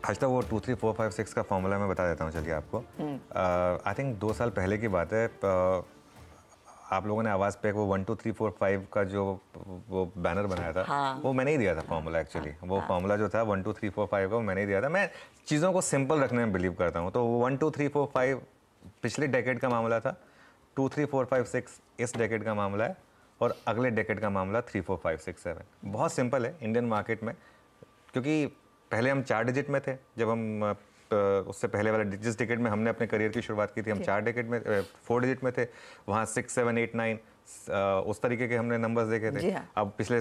अच्छा, वो 2 3 4 5 6 का फॉर्मूला मैं बता देता हूँ चलिए आपको। आई थिंक 2 साल पहले की बात है। आप लोगों ने आवाज़ पे वो 1 2 3 4 5 का जो वो बैनर बनाया था, हाँ, वो मैंने ही दिया था फॉर्मूला एक्चुअली। वो फॉर्मूला जो था 1 2 3 4 5 का, वो मैंने ही दिया था। मैं चीज़ों को सिंपल रखने में बिलीव करता हूँ। तो 1 2 3 4 5 पिछले डेकेड का मामला था, 2 3 4 5 6 इस डेकेड का मामला है, और अगले डेकेड का मामला 3 4 5 6 7। बहुत सिंपल है इंडियन मार्केट में, क्योंकि पहले हम 4 डिजिट में थे। जब हम उससे पहले वाले जिस डिजिट में हमने अपने करियर की शुरुआत की थी, हम 4 डिजिट में 4 डिजिट में थे। वहाँ 6 7 8 9 उस तरीके के हमने नंबर्स देखे थे। जी हाँ। अब पिछले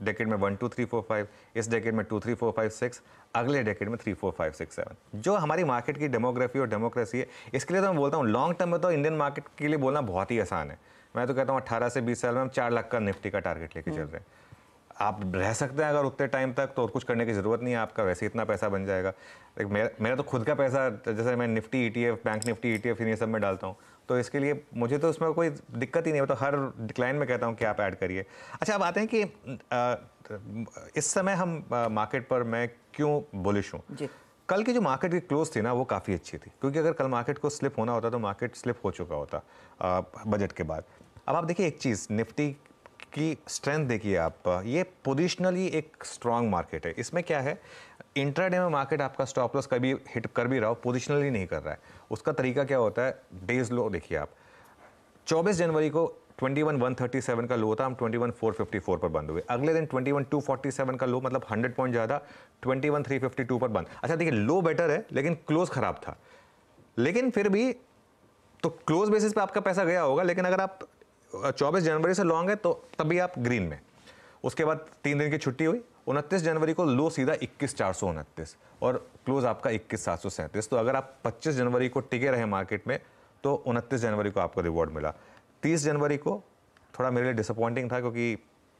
डेकेड में 1 2 3 4 5, इस डेकेड में 2 3 4 5 6, अगले डेकेड में 3 4 5 6 7। जो हमारी मार्केट की डेमोग्राफी और डेमोक्रेसी है, इसके लिए तो मैं बोलता हूँ लॉन्ग टर्म में तो इंडियन मार्केट के लिए बोलना बहुत ही आसान है। मैं तो कहता हूँ 18 से 20 साल में हम 4 लाख का निफ्टी का टारगेट लेके चल रहे हैं। आप रह सकते हैं अगर उतने टाइम तक, तो और कुछ करने की ज़रूरत नहीं है, आपका वैसे इतना पैसा बन जाएगा। मेरा तो खुद का पैसा, जैसे मैं Nifty ETF, bank Nifty ETF, इन सब में डालता हूँ, तो इसके लिए मुझे तो उसमें कोई दिक्कत ही नहीं है। तो हर डिक्लाइन में कहता हूँ कि आप ऐड करिए। अच्छा, अब आते हैं कि इस समय हम मार्केट पर मैं क्यों बुलिश हूँ। जी। कल की जो मार्केट की क्लोज थी ना, वो काफ़ी अच्छी थी, क्योंकि अगर कल मार्केट को स्लिप होना होता तो मार्केट स्लिप हो चुका होता बजट के बाद। अब आप देखिए एक चीज़, निफ्टी की स्ट्रेंथ देखिए आप, ये पोजिशनली एक स्ट्रांग मार्केट है। इसमें क्या है, इंट्राडे में मार्केट आपका स्टॉप लॉस कभी हिट कर भी रहा हो, पोजिशनली नहीं कर रहा है। उसका तरीका क्या होता है, डेज लो देखिए आप। 24 जनवरी को 21,137 का लो था, हम 21,454 पर बंद हुए। अगले दिन 21,247 का लो, मतलब 100 पॉइंट ज़्यादा, 21,352 पर बंद। अच्छा देखिए, लो बेटर है लेकिन क्लोज खराब था। लेकिन फिर भी तो क्लोज बेसिस पे आपका पैसा गया होगा, लेकिन अगर आप 24 जनवरी से लॉन्ग है तो तभी आप ग्रीन में। उसके बाद 3 दिन की छुट्टी हुई, 29 जनवरी को लो सीधा 21,429 और क्लोज आपका 21,737। तो अगर आप 25 जनवरी को टिके रहे मार्केट में तो 29 जनवरी को आपको रिवॉर्ड मिला। 30 जनवरी को थोड़ा मेरे लिए डिसअपॉइंटिंग था, क्योंकि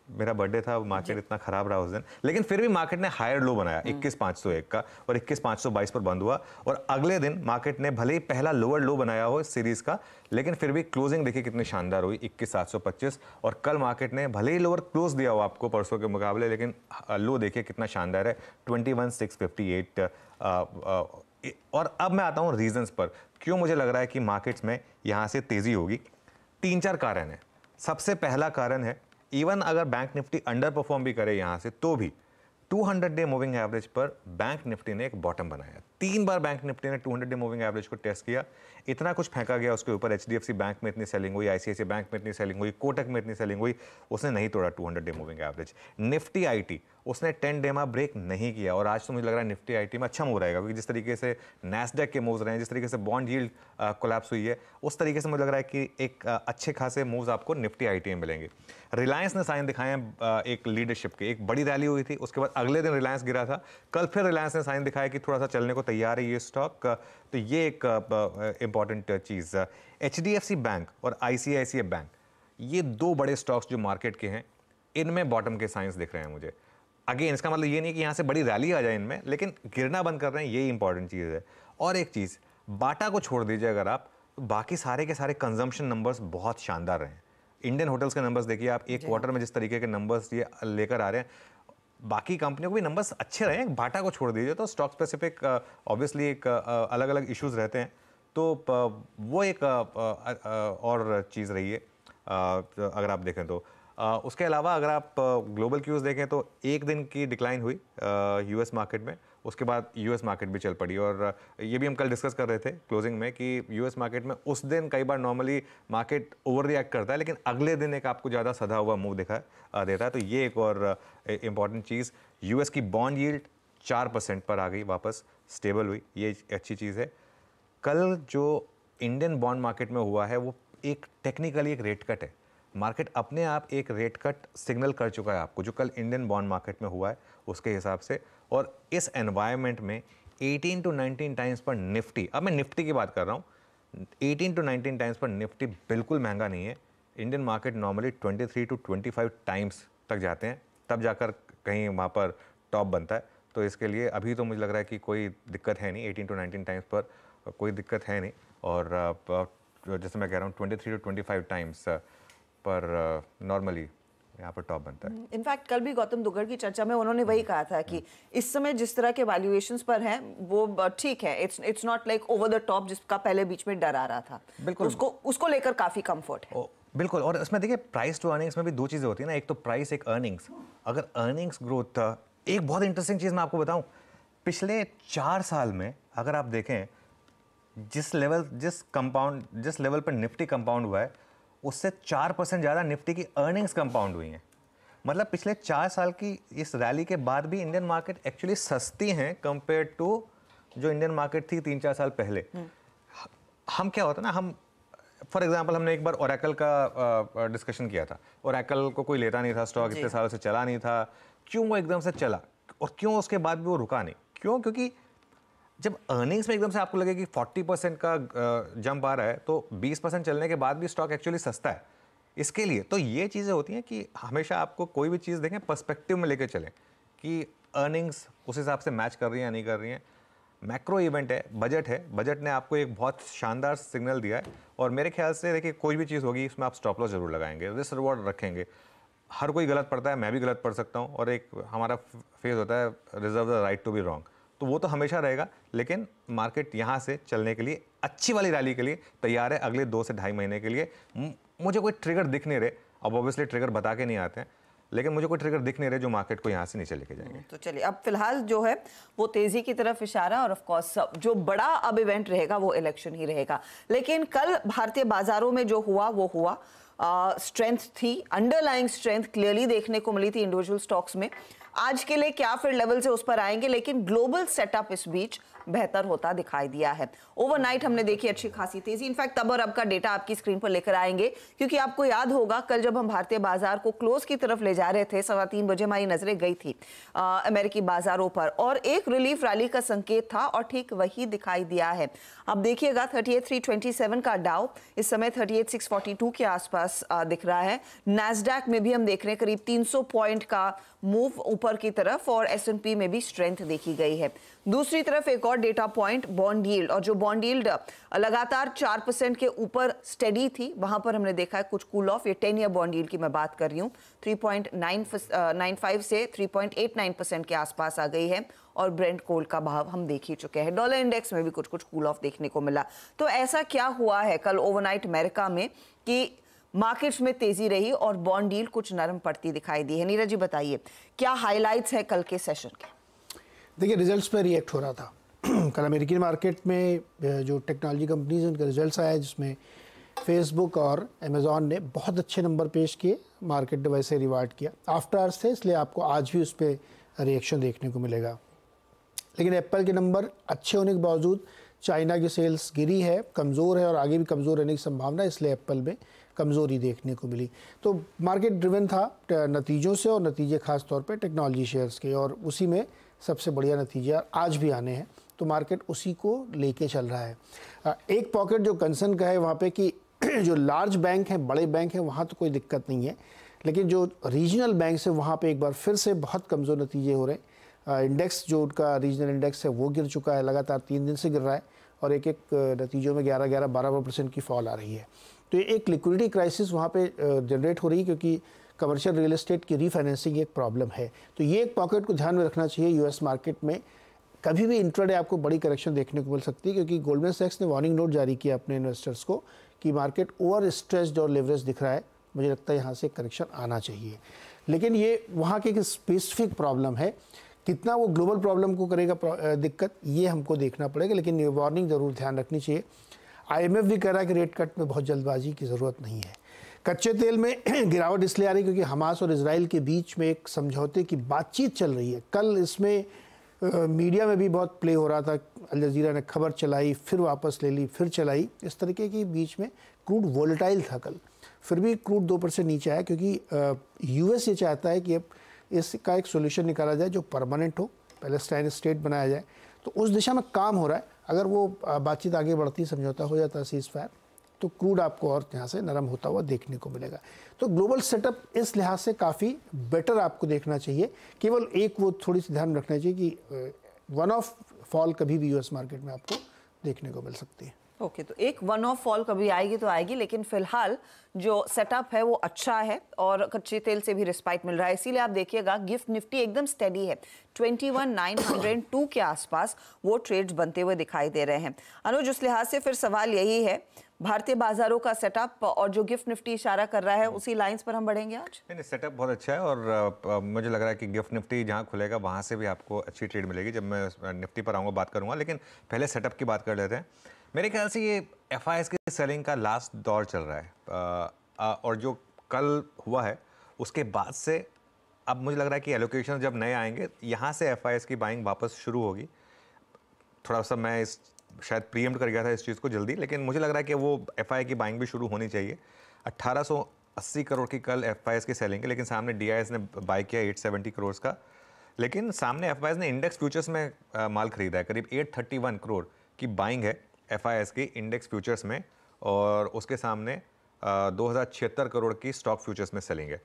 मेरा बर्थडे था, मार्केट इतना खराब रहा उस दिन, लेकिन फिर भी मार्केट ने हायर लो बनाया 21,501 का, और 21,522 पर बंद हुआ। और अगले दिन मार्केट ने भले ही पहला लोअर लो बनाया हो इस सीरीज का, लेकिन फिर भी क्लोजिंग देखिए कितनी शानदार हुई, 21,725। और कल मार्केट ने भले ही लोअर क्लोज दिया हो आपको परसों के मुकाबले, लेकिन लो देखिए कितना शानदार है, 21,658। और अब मैं आता हूं रीजंस पर, क्यों मुझे लग रहा है कि मार्केट्स में यहां से तेजी होगी। 3 4 कारण है। सबसे पहला कारण है, इवन अगर बैंक निफ्टी अंडर परफॉर्म भी करे यहां से, तो भी 200 डे मूविंग एवरेज पर बैंक निफ्टी ने एक बॉटम बनाया। 3 बार बैंक निफ्टी ने 200 डे मूविंग एवरेज को टेस्ट किया, इतना कुछ फेंका गया उसके ऊपर। एचडीएफसी बैंक में इतनी सेलिंग हुई, आईसीआईसीआई बैंक में इतनी सेलिंग हुई, कोटक में इतनी सेलिंग हुई, उसने नहीं तोड़ा 200 day moving average. Nifty IT उसने 10 डे में ब्रेक नहीं किया, और आज तो मुझे लग रहा है निफ्टी आईटी में अच्छा मूव रहेगा, क्योंकि जिस तरीके से नैस्डैक के मूव्स रहे हैं, जिस तरीके से बॉन्ड यील्ड कोलैप्स हुई है, उस तरीके से मुझे लग रहा है कि एक अच्छे खासे मूव्स आपको निफ्टी आईटी में मिलेंगे। रिलायंस ने साइन दिखाए हैं एक लीडरशिप के, एक बड़ी रैली हुई थी, उसके बाद अगले दिन रिलायंस गिरा था। कल फिर रिलायंस ने साइन दिखाया कि थोड़ा सा चलने को तैयार है ये स्टॉक। तो ये एक इंपॉर्टेंट चीज़। एचडीएफसी बैंक और आईसीआईसीआई बैंक, ये 2 बड़े स्टॉक्स जो मार्केट के हैं, इनमें बॉटम के साइंस दिख रहे हैं मुझे। अगेन इसका मतलब ये नहीं कि यहाँ से बड़ी रैली आ जाए इनमें, लेकिन गिरना बंद कर रहे हैं, ये इंपॉर्टेंट चीज़ है। और एक चीज़, बाटा को छोड़ दीजिए अगर आप, तो बाकी सारे के सारे कंजम्पशन नंबर्स बहुत शानदार रहे हैं। इंडियन होटल्स के नंबर्स देखिए आप, एक क्वार्टर में जिस तरीके के नंबर्स ये लेकर आ रहे हैं, बाकी कंपनियों को भी नंबर्स अच्छे रहे हैं। बाटा को छोड़ दीजिए, तो स्टॉक स्पेसिफिक ऑब्वियसली एक अलग अलग इश्यूज रहते हैं, तो वो एक और चीज़ रही है अगर आप देखें तो। उसके अलावा अगर आप ग्लोबल क्यूज देखें तो एक दिन की डिक्लाइन हुई यूएस मार्केट में, उसके बाद यूएस मार्केट भी चल पड़ी। और ये भी हम कल डिस्कस कर रहे थे क्लोजिंग में कि यूएस मार्केट में उस दिन कई बार नॉर्मली मार्केट ओवर रिएक्ट करता है, लेकिन अगले दिन एक आपको ज़्यादा सधा हुआ मूव देता है। तो ये एक और इंपॉर्टेंट चीज़, यूएस की बॉन्ड यील्ड 4% पर आ गई, वापस स्टेबल हुई, ये अच्छी चीज़ है। कल जो इंडियन बॉन्ड मार्केट में हुआ है वो एक टेक्निकली एक रेट कट है। मार्केट अपने आप एक रेट कट सिग्नल कर चुका है आपको, जो कल इंडियन बॉन्ड मार्केट में हुआ है उसके हिसाब से। और इस एनवायरनमेंट में 18 to 19 टाइम्स पर निफ्टी, अब मैं निफ्टी की बात कर रहा हूँ, 18 to 19 टाइम्स पर निफ्टी बिल्कुल महंगा नहीं है। Indian market normally 23 to 25 times तक जाते हैं, तब जाकर कहीं वहाँ पर टॉप बनता है। तो इसके लिए अभी तो मुझे लग रहा है कि कोई दिक्कत है नहीं, 18 to 19 टाइम्स पर कोई दिक्कत है नहीं। और जैसे मैं कह रहा हूँ 23 to 25 टाइम्स पर नॉर्मली यहाँ पर टॉप बनता है। इनफैक्ट कल भी गौतम दुग्गड़ की चर्चा में उन्होंने वही कहा था कि इस समय जिस तरह के वैल्यूएशंस पर हैं वो ठीक है, it's not like over the top जिसका पहले बीच में डर आ रहा था। बिल्कुल, उसको लेकर काफी कंफर्ट है। बिल्कुल। और इसमें देखिए प्राइस टू अर्निंग्स में भी दो चीज़ें होती है ना, एक तो प्राइस, एक अर्निंग्स। अगर अर्निंग्स ग्रोथ, एक बहुत इंटरेस्टिंग चीज़ मैं आपको बताऊं, पिछले 4 साल में अगर आप देखें जिस लेवल पर निफ्टी कंपाउंड हुआ है उससे 4% ज़्यादा निफ्टी की अर्निंग्स कंपाउंड हुई हैं। मतलब पिछले 4 साल की इस रैली के बाद भी इंडियन मार्केट एक्चुअली सस्ती हैं कंपेयर टू जो इंडियन मार्केट थी 3-4 साल पहले। हम क्या होता ना, हम फॉर एग्जांपल हमने एक बार ओरेकल का डिस्कशन किया था। ओरेकल को कोई लेता नहीं था, स्टॉक इतने सालों से चला नहीं था, क्यों वो एकदम से चला और क्यों उसके बाद भी वो रुका नहीं? क्यों? क्योंकि जब अर्निंग्स में एकदम से आपको लगे कि 40% का जंप आ रहा है तो 20% चलने के बाद भी स्टॉक एक्चुअली सस्ता है। इसके लिए तो ये चीज़ें होती हैं कि हमेशा आपको कोई भी चीज़ देखें पर्सपेक्टिव में लेके चलें कि अर्निंग्स उस हिसाब से मैच कर रही हैं या नहीं कर रही हैं। मैक्रो इवेंट है, बजट ने आपको एक बहुत शानदार सिग्नल दिया है और मेरे ख्याल से देखिए कोई भी चीज़ होगी इसमें आप स्टॉप लॉस जरूर लगाएंगे, रिस्क रिवॉर्ड रखेंगे। हर कोई गलत पढ़ता है, मैं भी गलत पढ़ सकता हूँ और एक हमारा फेज होता है reserve the right to be wrong, तो वो तो हमेशा रहेगा। लेकिन मार्केट यहाँ से चलने के लिए, अच्छी वाली रैली के लिए तैयार है अगले 2 से ढाई महीने के लिए। मुझे कोई ट्रिगर दिख नहीं रहे, अब ऑब्वियसली ट्रिगर बता के नहीं आते हैं, लेकिन मुझे कोई ट्रिगर दिख नहीं रहे जो मार्केट को यहाँ से नीचे लेके जाएंगे। तो चलिए अब फिलहाल जो है वो तेजी की तरफ इशारा, और ऑफ कोर्स जो बड़ा अब इवेंट रहेगा वो इलेक्शन ही रहेगा। लेकिन कल भारतीय बाजारों में जो हुआ वो हुआ, स्ट्रेंथ थी, अंडरलाइंग स्ट्रेंथ क्लियरली देखने को मिली थी इंडिविजुअल स्टॉक्स में। आज के लिए क्या फिर लेवल से उस पर आएंगे, लेकिन ग्लोबल सेटअप इस बीच बेहतर होता दिखाई दिया है। ओवरनाइट हमने देखी अच्छी खासी तेजी, इनफैक्ट तब और अब का डेटा आपकी स्क्रीन पर लेकर आएंगे, क्योंकि आपको याद होगा कल जब हम भारतीय बाजार को क्लोज की तरफ ले जा रहे थे 3:15 बजे हमारी नजरें गई थी अमेरिकी बाजारों पर और एक रिलीफ रैली का संकेत था और ठीक वही दिखाई दिया है। अब देखिएगा 38,327 का डाउ इस समय 38,642 के आसपास दिख रहा है। नैस्डैक में भी हम देख रहे हैं करीब 300 पॉइंट का मूव ऊपर की तरफ और S&P में भी स्ट्रेंथ देखी गई है। दूसरी तरफ एक और डेटा पॉइंट बॉन्ड यील्ड, और जो बॉन्ड यील्ड लगातार 4% के ऊपर स्टेडी थी, वहां पर हमने देखा है कुछ कूल ऑफ। ये 10 ईयर बॉन्ड यील्ड की मैं बात कर रही हूँ, 3.95 से 3.89% के आसपास आ गई है और ब्रेंट कोल का भाव हम देख ही चुके हैं। डॉलर इंडेक्स में भी कुछ कूल ऑफ देखने को मिला। तो ऐसा क्या हुआ है कल ओवरनाइट अमेरिका में कि मार्केट्स में तेजी रही और बॉन्ड डील कुछ नरम पड़ती दिखाई दी है? नीरज जी बताइए क्या हाइलाइट्स है कल के सेशन के? देखिए रिजल्ट्स पे रिएक्ट हो रहा था कल अमेरिकी मार्केट में जो टेक्नोलॉजी कंपनीज उनके रिजल्ट्स आए जिसमें फेसबुक और अमेज़ॉन ने बहुत अच्छे नंबर पेश किए, मार्केट ने वैसे रिवार्ड किया। आफ्टर आवर्स थे इसलिए आपको आज भी उस पर रिएक्शन देखने को मिलेगा। लेकिन एप्पल के नंबर अच्छे होने के बावजूद चाइना की सेल्स गिरी है, कमज़ोर है और आगे भी कमज़ोर रहने की संभावना, इसलिए एप्पल में कमज़ोरी देखने को मिली। तो मार्केट ड्रिवन था नतीजों से, और नतीजे खास तौर पे टेक्नोलॉजी शेयर्स के, और उसी में सबसे बढ़िया नतीजे आज भी आने हैं, तो मार्केट उसी को लेके चल रहा है। एक पॉकेट जो कंसर्न का है वहाँ पे कि जो लार्ज बैंक हैं, बड़े बैंक हैं, वहाँ तो कोई दिक्कत नहीं है, लेकिन जो रीजनल बैंक है वहाँ पे एक बार फिर से बहुत कमज़ोर नतीजे हो रहे हैं। इंडेक्स जो उनका रीजनल इंडेक्स है वो गिर चुका है, लगातार 3 दिन से गिर रहा है और एक नतीजों में 11-12% की फॉल आ रही है। तो ये एक लिक्विडिटी क्राइसिस वहाँ पे जनरेट हो रही है, क्योंकि कमर्शियल रियल एस्टेट की रीफाइनेंसिंग एक प्रॉब्लम है। तो ये एक पॉकेट को ध्यान में रखना चाहिए। यूएस मार्केट में कभी भी इंट्राडे आपको बड़ी करेक्शन देखने को मिल सकती है, क्योंकि गोल्डमैन सैक्स ने वार्निंग नोट जारी किया अपने इन्वेस्टर्स को कि मार्केट ओवर स्ट्रेस्ड और लेवरेज दिख रहा है, मुझे लगता है यहाँ से करेक्शन आना चाहिए। लेकिन ये वहाँ की एक स्पेसिफिक प्रॉब्लम है, कितना वो ग्लोबल प्रॉब्लम को करेगा दिक्कत, ये हमको देखना पड़ेगा, लेकिन ये वार्निंग ज़रूर ध्यान रखनी चाहिए। IMF भी कह रहा है कि रेट कट में बहुत जल्दबाजी की ज़रूरत नहीं है। कच्चे तेल में गिरावट इसलिए आ रही क्योंकि हमास और इजराइल के बीच में एक समझौते की बातचीत चल रही है। कल इसमें मीडिया में भी बहुत प्ले हो रहा था, अल जज़ीरा ने खबर चलाई, फिर वापस ले ली, फिर चलाई, इस तरीके के बीच में क्रूड वोलेटाइल था कल, फिर भी क्रूड 2% नीचे आया, क्योंकि यूएस ये चाहता है कि अब इसका एक सोल्यूशन निकाला जाए जो परमानेंट हो, पैलेस्टाइन स्टेट बनाया जाए, तो उस दिशा में काम हो रहा है। अगर वो बातचीत आगे बढ़ती, समझौता हो जाता है सीज़ फायर, तो क्रूड आपको और यहाँ से नरम होता हुआ देखने को मिलेगा। तो ग्लोबल सेटअप इस लिहाज से काफ़ी बेटर आपको देखना चाहिए। केवल एक वो थोड़ी सी ध्यान रखना चाहिए कि वन ऑफ फॉल कभी भी यूएस मार्केट में आपको देखने को मिल सकती है। ओके तो एक वन ऑफ फॉल कभी आएगी तो आएगी, लेकिन फिलहाल जो सेटअप है वो अच्छा है और कच्चे तेल से भी रिस्पाइट मिल रहा है, इसीलिए आप देखिएगा गिफ्ट निफ्टी एकदम स्टेडी है, 21,902 के आसपास वो ट्रेड्स बनते हुए दिखाई दे रहे हैं। अनुज, उस लिहाज से फिर सवाल यही है, भारतीय बाजारों का सेटअप और जो गिफ्ट निफ्टी इशारा कर रहा है उसी लाइंस पर हम बढ़ेंगे आज? नहीं, सेटअप बहुत अच्छा है और मुझे लग रहा है कि गिफ्ट निफ्टी जहाँ खुलेगा वहाँ से भी आपको अच्छी ट्रेड मिलेगी। जब मैं निफ्टी पर आऊँगा बात करूँगा, लेकिन पहले सेटअप की बात कर लेते हैं। मेरे ख्याल से ये एफआईएस की सेलिंग का लास्ट दौर चल रहा है और जो कल हुआ है उसके बाद से अब मुझे लग रहा है कि एलोकेशन जब नए आएंगे यहाँ से एफआईएस की बाइंग वापस शुरू होगी। थोड़ा सा मैं इस शायद प्रीएम्प्ट कर गया था इस चीज़ को जल्दी, लेकिन मुझे लग रहा है कि वो एफआई की बाइंग भी शुरू होनी चाहिए। 1880 करोड़ की कल एफआईएस की सेलिंग है, लेकिन सामने डीआईएस ने बाई किया 870 करोड़ का। लेकिन सामने एफआईएस ने इंडेक्स फ्यूचर्स में माल खरीदा है, करीब 831 करोड़ की बाइंग है एफआईएस की इंडेक्स फ्यूचर्स में, और उसके सामने 2076 करोड़ की स्टॉक फ्यूचर्स में सेलिंग है।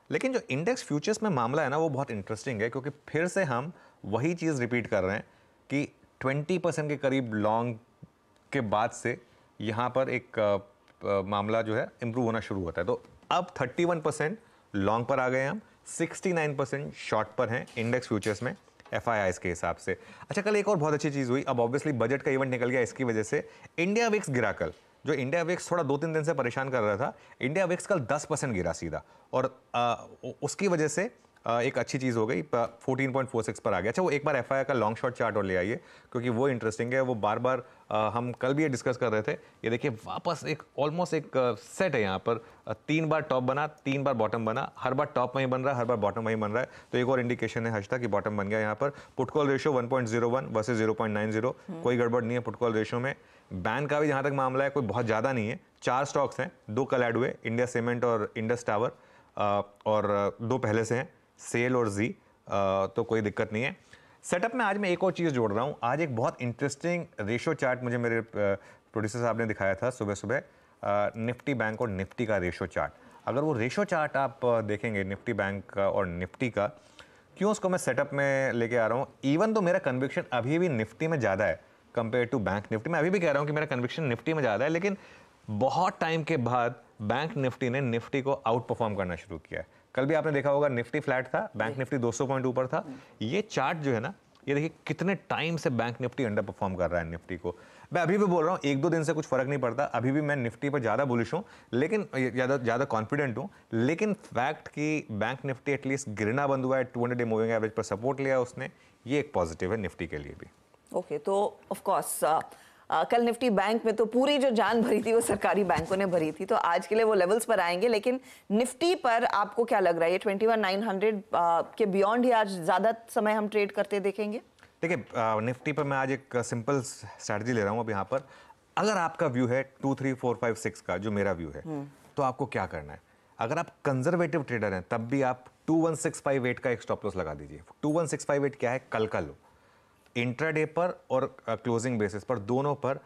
लेकिन जो इंडेक्स फ्यूचर्स में मामला है ना, वो बहुत इंटरेस्टिंग है, क्योंकि फिर से हम वही चीज़ रिपीट कर रहे हैं कि 20% के करीब लॉन्ग के बाद से यहाँ पर एक मामला जो है इम्प्रूव होना शुरू होता है। तो अब 31% लॉन्ग पर आ गए हम, 69% शॉर्ट पर हैं इंडेक्स फ्यूचर्स में एफआईआईस के हिसाब से। अच्छा, कल एक और बहुत अच्छी चीज़ हुई, अब ऑब्वियसली बजट का इवेंट निकल गया, इसकी वजह से इंडिया विक्स गिरा कल। जो इंडिया विक्स थोड़ा 2-3 दिन से परेशान कर रहा था, इंडिया विक्स कल 10% गिरा सीधा, और उसकी वजह से एक अच्छी चीज़ हो गई, 14.46 पर आ गया। अच्छा, वो एक बार एफआईआई का लॉन्ग शॉट चार्ट और ले आइए, क्योंकि वो इंटरेस्टिंग है। वो बार बार हम कल भी ये डिस्कस कर रहे थे। ये देखिए वापस एक ऑलमोस्ट एक सेट है यहाँ पर, 3 बार टॉप बना, 3 बार बॉटम बना, हर बार टॉप वहीं बन रहा है, हर बार बॉटम वहीं बन रहा है। तो एक और इंडिकेशन है हर्षदा कि बॉटम बन गया यहाँ पर। पुट कॉल रेशियो 1.01 वर्सेस 0.90, कोई गड़बड़ नहीं है पुट कॉल रेशियो में। बैन का भी जहाँ तक मामला है कोई बहुत ज़्यादा नहीं है, 4 स्टॉक्स हैं, 2 कल ऐड हुए, इंडिया सीमेंट और इंडस टावर, और 2 पहले से हैं, सेल और जी, तो कोई दिक्कत नहीं है। सेटअप में आज मैं एक और चीज़ जोड़ रहा हूँ। आज एक बहुत इंटरेस्टिंग रेशो चार्ट मुझे मेरे प्रोड्यूसर साहब ने दिखाया था सुबह सुबह, निफ्टी बैंक और निफ्टी का रेशो चार्ट। अगर वो रेशो चार्ट आप देखेंगे निफ्टी बैंक का और निफ्टी का, क्यों उसको मैं सेटअप में लेके आ रहा हूँ, इवन तो मेरा कन्विक्शन अभी भी निफ्टी में ज़्यादा है कंपेयर टू बैंक निफ्टी। मैं अभी भी कह रहा हूँ कि मेरा कन्विक्शन निफ्टी में ज़्यादा है, लेकिन बहुत टाइम के बाद बैंक निफ्टी ने निफ्टी को आउट परफॉर्म करना शुरू किया है। कल भी आपने देखा होगा निफ्टी फ्लैट था, बैंक निफ्टी 200 पॉइंट ऊपर था। ये चार्ट जो है ना, ये देखिए कितने टाइम से बैंक निफ्टी अंडर परफॉर्म कर रहा है निफ्टी को। मैं अभी भी बोल रहा हूँ 1-2 दिन से कुछ फर्क नहीं पड़ता, अभी भी मैं निफ्टी पर ज़्यादा बुलिश हूँ, लेकिन ज़्यादा कॉन्फिडेंट हूँ। लेकिन फैक्ट कि बैंक निफ्टी एटलीस्ट गिरना बंद हुआ है, 200 डे मूविंग एवरेज पर सपोर्ट लिया उसने, ये एक पॉजिटिव है निफ्टी के लिए भी। ओके, तो ऑफ कोर्स कल निफ्टी बैंक में तो पूरी जो जान भरी थी वो सरकारी बैंकों ने भरी थी, तो आज के लिए वो लेवल्स पर आएंगे। लेकिन निफ्टी पर आपको क्या लग रहा है, ये 21,900 के बियॉन्ड ही आज ज़्यादा समय हम ट्रेड करते देखेंगे? देखिए, निफ्टी पर मैं आज एक सिंपल स्ट्रैटेजी ले रहा हूँ अब यहाँ पर। अगर आपका व्यू है 2, 3, 4, 5, 6 का, जो मेरा व्यू है, तो आपको क्या करना है। अगर आप कंजर्वेटिव ट्रेडर हैं तब भी आप 21,658 का एक स्टॉप लॉस लगा दीजिए। 21,658 क्या है, कल का लो। इंट्राडे पर और क्लोजिंग बेसिस पर दोनों पर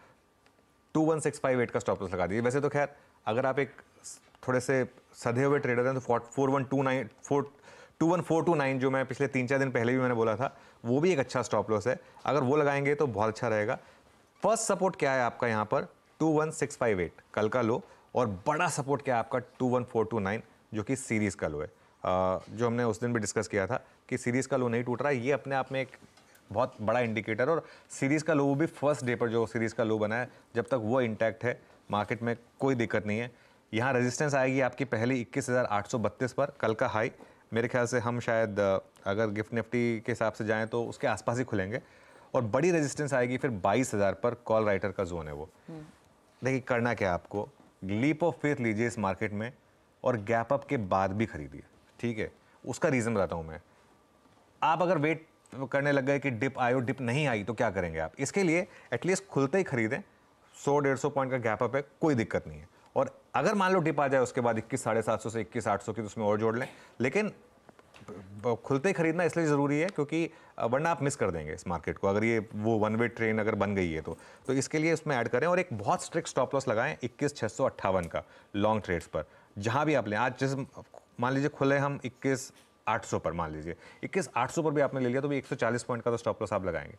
21,658 का स्टॉप लॉस लगा दीजिए। वैसे तो खैर अगर आप एक थोड़े से सधे हुए ट्रेडर हैं तो 21,429 जो मैं पिछले 3-4 दिन पहले भी मैंने बोला था, वो भी एक अच्छा स्टॉप लॉस है। अगर वो लगाएंगे तो बहुत अच्छा रहेगा। फर्स्ट सपोर्ट क्या है आपका यहाँ पर, 21,658 कल का लो, और बड़ा सपोर्ट क्या है आपका 21,429 जो कि सीरीज़ का लो है। जो हमने उस दिन भी डिस्कस किया था कि सीरीज़ का लो नहीं टूट रहा है, ये अपने आप में एक बहुत बड़ा इंडिकेटर। और सीरीज़ का लो भी फर्स्ट डे पर जो सीरीज़ का लो बना है, जब तक वो इंटैक्ट है मार्केट में कोई दिक्कत नहीं है। यहाँ रेजिस्टेंस आएगी आपकी पहली 21,832 पर, कल का हाई मेरे ख्याल से हम शायद अगर गिफ्ट निफ्टी के हिसाब से जाएं तो उसके आसपास ही खुलेंगे, और बड़ी रेजिस्टेंस आएगी फिर 22,000 पर, कॉल राइटर का जोन है वो। देखिए करना क्या आपको, लीप ऑफ फेथ लीजिए इस मार्केट में और गैप अप के बाद भी खरीदिए, ठीक है। उसका रीज़न बताता हूँ मैं। आप अगर वेट करने लग गए कि डिप आयो, डिप नहीं आई, तो क्या करेंगे आप, इसके लिए एटलीस्ट खुलते ही खरीदें। 100-150 पॉइंट का गैप अप है, कोई दिक्कत नहीं है। और अगर मान लो डिप आ जाए उसके बाद 21,750 से 21,800 की, तो उसमें और जोड़ लें, लेकिन खुलते ही खरीदना इसलिए ज़रूरी है क्योंकि वरना आप मिस कर देंगे इस मार्केट को, अगर ये वो वन वे ट्रेन अगर बन गई है तो इसके लिए उसमें ऐड करें। और एक बहुत स्ट्रिक्ट स्टॉप लॉस लगाएं 21,658 का लॉन्ग ट्रेड्स पर, जहां भी आप लें। आज जैसे मान लीजिए खुले हम 21,800 पर, मान लीजिए 21,800 पर भी आपने ले लिया तो भी 140 पॉइंट का तो स्टॉप लॉस आप लगाएंगे।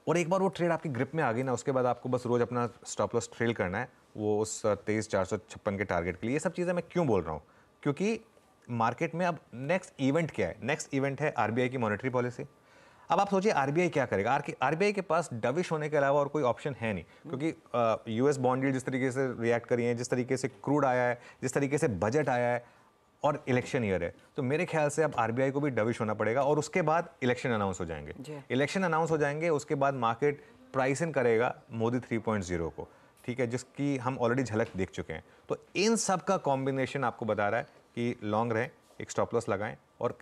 और एक बार वो ट्रेड आपकी ग्रिप में आ गई ना, उसके बाद आपको बस रोज अपना स्टॉप लॉस ट्रेल करना है वो उस 23,456 के टारगेट के लिए। ये सब चीज़ें मैं क्यों बोल रहा हूँ, क्योंकि मार्केट में अब नेक्स्ट इवेंट क्या है? नेक्स्ट इवेंट है आरबीआई की मॉनेटरी पॉलिसी। अब आप सोचिए आरबीआई क्या करेगा। आरबीआई के पास डविश होने के अलावा और कोई ऑप्शन है नहीं, क्योंकि यूएस बॉन्ड यील्ड जिस तरीके से रिएक्ट करी है, जिस तरीके से क्रूड आया है, जिस तरीके से बजट आया है और इलेक्शन ईयर है, तो मेरे ख्याल से अब आरबीआई को भी डविश होना पड़ेगा। और उसके बाद इलेक्शन अनाउंस हो जाएंगे, इलेक्शन अनाउंस हो जाएंगे, उसके बाद मार्केट प्राइस इन करेगा मोदी 3.0 को, ठीक है, जिसकी हम ऑलरेडी झलक देख चुके हैं। तो इन सब का कॉम्बिनेशन आपको बता रहा है कि लॉन्ग रहें, एक स्टॉप लॉस लगाएं और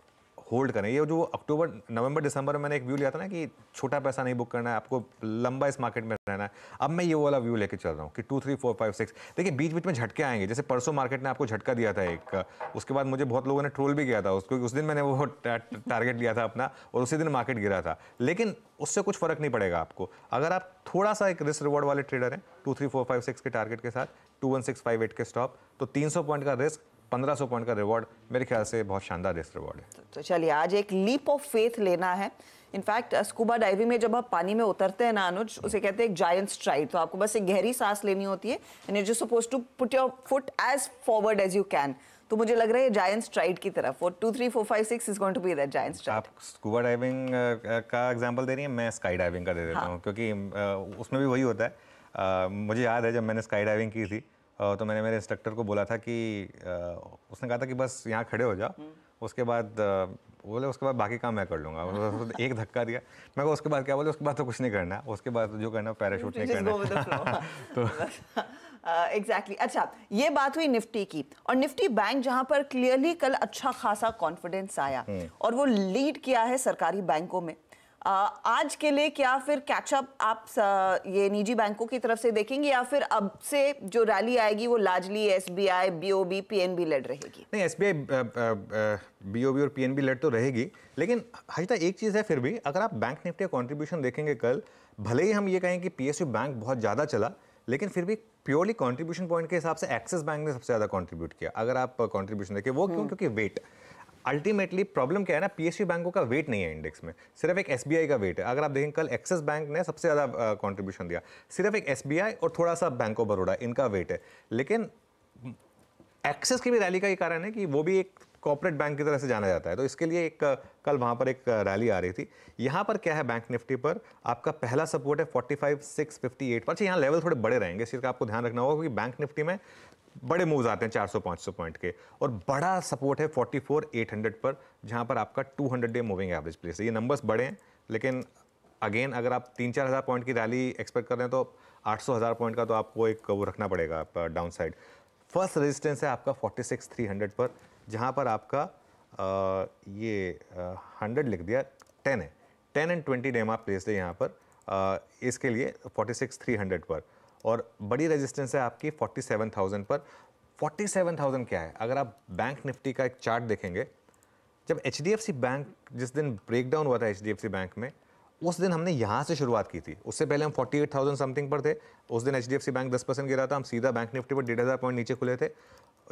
होल्ड करें। ये जो अक्टूबर नवंबर दिसंबर में मैंने एक व्यू लिया था ना कि छोटा पैसा नहीं बुक करना है, आपको लंबा इस मार्केट में रहना है, अब मैं ये वाला व्यू लेके चल रहा हूँ कि 2 3 4 5 6। देखिए बीच बीच में झटके आएंगे, जैसे परसों मार्केट ने आपको झटका दिया था एक, उसके बाद मुझे बहुत लोगों ने ट्रोल भी किया था उसको, उस दिन मैंने वो टारगेट लिया था अपना और उसी दिन मार्केट गिरा था, लेकिन उससे कुछ फर्क नहीं पड़ेगा आपको अगर आप थोड़ा सा एक रिस्क रिवॉर्ड वाले ट्रेडर हैं। 2 3 4 5 6 के टारगेट के साथ 21658 के स्टॉप, तो 300 पॉइंट का रिस्क, 1500 पॉइंट का रिवॉर्ड, मेरे ख्याल से बहुत शानदार रिस्क रिवॉर्ड है। तो चलिए आज एक लीप ऑफ फेथ लेना है। इनफैक्ट स्कूबा डाइविंग में जब आप पानी में उतरते हैं ना अनुज, उसे कहते हैं एक जायंट स्ट्राइड। तो आपको बस एक गहरी सांस लेनी होती है and you just supposed to put your foot as forward as you can. तो मुझे लग रहा है जायंट स्ट्राइड की तरफ, और 2 3 4 5 6 is going to be that giant stride. आप स्कूबा डाइविंग का एग्जांपल दे रही हैं, मैं स्काई डाइविंग का दे देता हूँ, क्योंकि उसमें भी वही होता है। मुझे याद है जब मैंने स्काई डाइविंग की थी तो मैंने मेरे इंस्ट्रक्टर को बोला था कि उसने कहा था कि बस यहाँ खड़े हो जाओ, उसके बाद बोले उसके बाद बाकी काम मैं कर लूँगा। एक धक्का दिया, मैं उसके बाद क्या बोले, उसके बाद तो कुछ नहीं करना, उसके बाद जो करना पैराशूट नहीं करना। तो एग्जैक्टली अच्छा, ये बात हुई निफ्टी की, और निफ्टी बैंक जहां पर क्लियरली कल अच्छा खासा कॉन्फिडेंस आया और वो लीड किया है सरकारी बैंकों में। आज के लिए क्या फिर कैचअप आप ये निजी बैंकों की तरफ से देखेंगे, या फिर अब से जो रैली आएगी वो largely SBI, BOB, PNB led रहेगी? नहीं, एसबीआई, बीओबी और पीएनबी लेड तो रहेगी, लेकिन हजता एक चीज़ है फिर भी, अगर आप बैंक निफ्टी का कॉन्ट्रीब्यूशन देखेंगे कल, भले ही हम ये कहें कि पीएसयू बैंक बहुत ज़्यादा चला, लेकिन फिर भी प्योरली कंट्रीब्यूशन पॉइंट के हिसाब से एक्सिस बैंक ने सबसे ज़्यादा कंट्रीब्यूट किया। अगर आप कंट्रीब्यूशन देखिए वो क्यों, क्योंकि वेट, अल्टीमेटली प्रॉब्लम क्या है ना, पीएसयू बैंकों का वेट नहीं है इंडेक्स में, सिर्फ एक एसबीआई का वेट है। अगर आप देखें कल एक्सिस बैंक ने सबसे ज़्यादा कंट्रीब्यूशन दिया, सिर्फ एक एसबीआई और थोड़ा सा बैंक ऑफ बड़ौदा, इनका वेट है। लेकिन एक्सिस की भी रैली का ये कारण है कि वो भी एक कॉर्पोरेट बैंक की तरह से जाना जाता है, तो इसके लिए एक कल वहाँ पर एक रैली आ रही थी। यहाँ पर क्या है, बैंक निफ्टी पर आपका पहला सपोर्ट है 45,658 पर। अच्छा, यहाँ लेवल थोड़े बड़े रहेंगे, इसलिए आपको ध्यान रखना होगा, क्योंकि बैंक निफ्टी में बड़े मूव्स आते हैं 400-500 पॉइंट के, और बड़ा सपोर्ट है 44,800 पर, जहाँ पर आपका 200 डे मूविंग एवरेज प्लेस है। ये नंबर्स बड़े हैं, लेकिन अगेन अगर आप 3-4 हज़ार पॉइंट की रैली एक्सपेक्ट कर रहे हैं तो 800,000 पॉइंट का तो आपको एक वो रखना पड़ेगा डाउन साइड। फर्स्ट रेजिस्टेंस है आपका 46,300 पर, जहाँ पर आपका ये 100 लिख दिया, 10 है, 10 एंड 20 डे आप प्लेस है यहाँ पर इसके लिए 46,300 पर। और बड़ी रेजिस्टेंस है आपकी 47,000 पर। 47,000 क्या है, अगर आप बैंक निफ्टी का एक चार्ट देखेंगे, जब एचडीएफसी बैंक जिस दिन ब्रेकडाउन हुआ था एचडीएफसी बैंक में, उस दिन हमने यहाँ से शुरुआत की थी। उससे पहले हम 48,000 समथिंग पर थे, उस दिन एचडीएफसी बैंक 10% गिरा था, हम सीधा बैंक निफ्टी पर 1,500 पॉइंट नीचे खुले थे।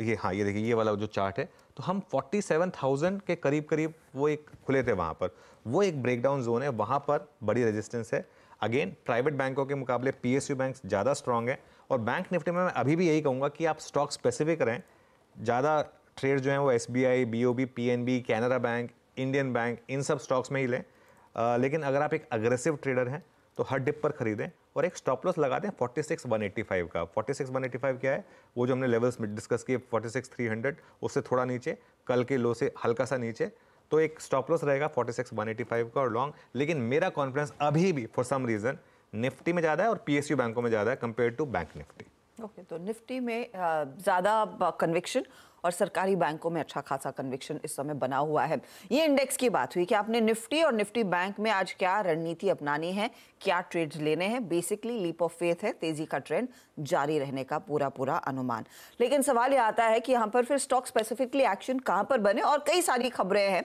ये हाँ, ये देखिए, ये वाला जो चार्ट है, तो हम 47,000 के करीब करीब वो एक खुले थे वहाँ पर। वो एक ब्रेकडाउन जोन है, वहाँ पर बड़ी रेजिस्टेंस है। अगेन प्राइवेट बैंकों के मुकाबले पीएसयू बैंक ज़्यादा स्ट्रॉन्ग है, और बैंक निफ्टी में मैं अभी भी यही कहूँगा कि आप स्टॉक स्पेसिफिक रहें। ज़्यादा ट्रेड जो हैं वो SBI, BOB, PNB, Canara bank, Indian bank, इन सब स्टॉक्स में ही लें। लेकिन अगर आप एक अग्रेसिव ट्रेडर हैं तो हर डिप पर खरीदें और एक स्टॉप लॉस लगा दें 46,185 का। 46,185 क्या है, वो जो हमने लेवल्स में डिस्कस किए, 46,300, उससे थोड़ा नीचे, कल के लो से हल्का सा नीचे, तो एक स्टॉप लॉस रहेगा 46,185 का और लॉन्ग। लेकिन मेरा कॉन्फिडेंस अभी भी फॉर सम रीजन निफ्टी में ज़्यादा है और पीएसयू बैंकों में ज़्यादा है compare to bank Nifty. Okay, तो निफ्टी में ज़्यादा कन्विक्शन और सरकारी बैंकों में अच्छा खासा कन्विक्शन इस समय बना हुआ है। ये इंडेक्स की बात हुई कि आपने निफ्टी और निफ्टी बैंक में आज क्या रणनीति अपनानी है, क्या ट्रेड्स लेने हैं। बेसिकली लीप ऑफ फेथ है, तेजी का ट्रेंड जारी रहने का पूरा अनुमान। लेकिन सवाल ये आता है कि यहाँ पर फिर स्टॉक स्पेसिफिकली एक्शन कहाँ पर बने, और कई सारी खबरें हैं